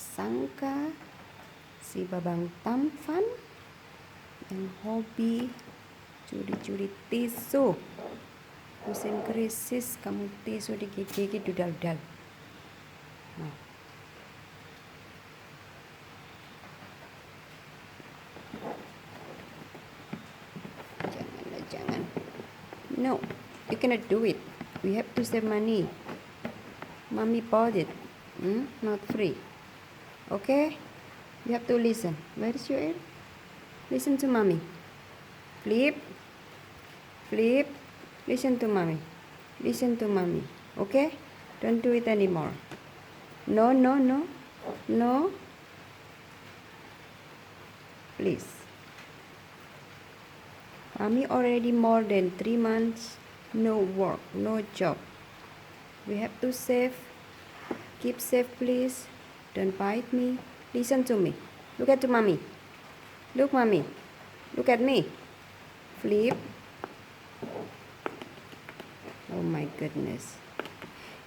sangka si babang tampan yang hobi curi-curi tisu. Musim krisis kamu tisu di gigi dudal-dal. Nah. Jangan. No, you cannot do it. We have to save money. Mommy bought it, not free. Okay? You have to listen. Where is your ear? Listen to mommy. Flip. Listen to mommy. Okay? Don't do it anymore. No. Please. Mommy already more than 3 months. No work, no job. We have to save. Keep safe, please. Don't bite me. Listen to me. Look at mommy. Look, mommy. Look at me. Flip. Oh my goodness.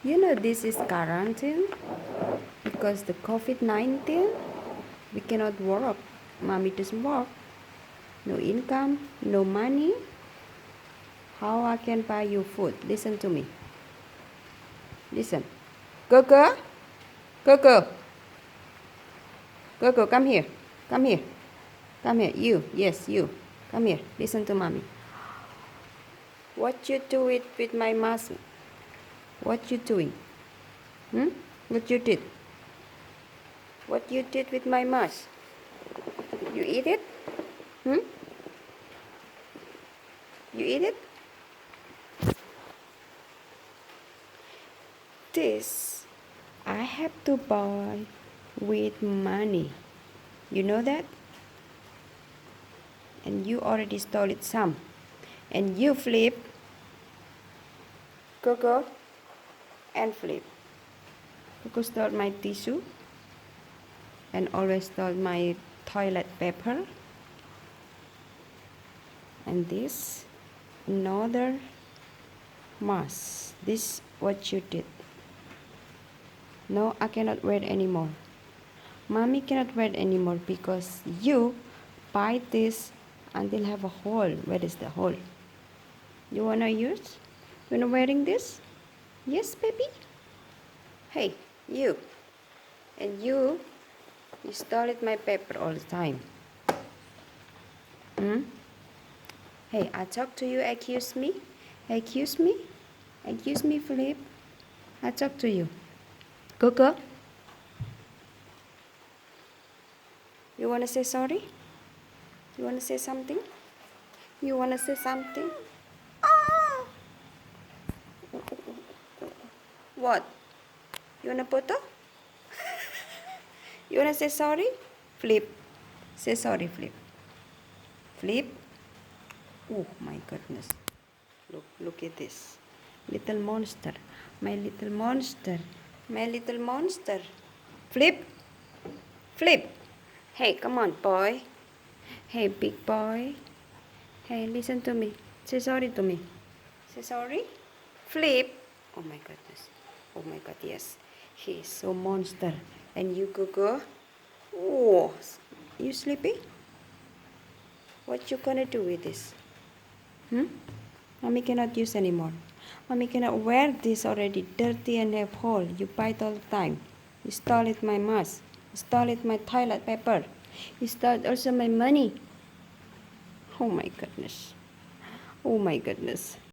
You know this is quarantine because the COVID-19. We cannot work. Mommy doesn't work. No income, no money. How I can buy you food? Listen to me. Listen. Coco, come here. You. Yes, you. Come here. Listen to mommy. What you do it with my mask? What you doing? What you did? What you did with my mask? You eat it? You eat it? This I have to buy with money. You know that? And you already stole it some. And you Flip. Coco and Flip. Coco stole my tissue and always stole my toilet paper. And this another mask. This what you did. No, I cannot wear it anymore. Mommy cannot wear it anymore because you buy this until have a hole. Where is the hole? You wanna use? You wanna wearing this? Yes, baby. Hey, you. And you stole it my paper all the time. Hey, I talk to you, accuse me, Flip. I talk to you. Coco, you wanna say sorry? You wanna say something? Ah! What? You wanna photo? You wanna say sorry? Flip. Say sorry, Flip. Flip. Oh my goodness. Look at this. Little monster. My little monster. Flip. Hey, come on, boy. Hey, big boy. Hey, listen to me. Say sorry to me. Say sorry. Flip. Oh my goodness. Oh my god, yes. He is so monster. And you, Coco? Oh, you sleepy? What you gonna do with this? Mommy cannot use anymore. Mommy cannot wear this already. Dirty and have hole. You bite all the time. You stole it my mask. You stole it my toilet paper. You stole also my money. Oh my goodness.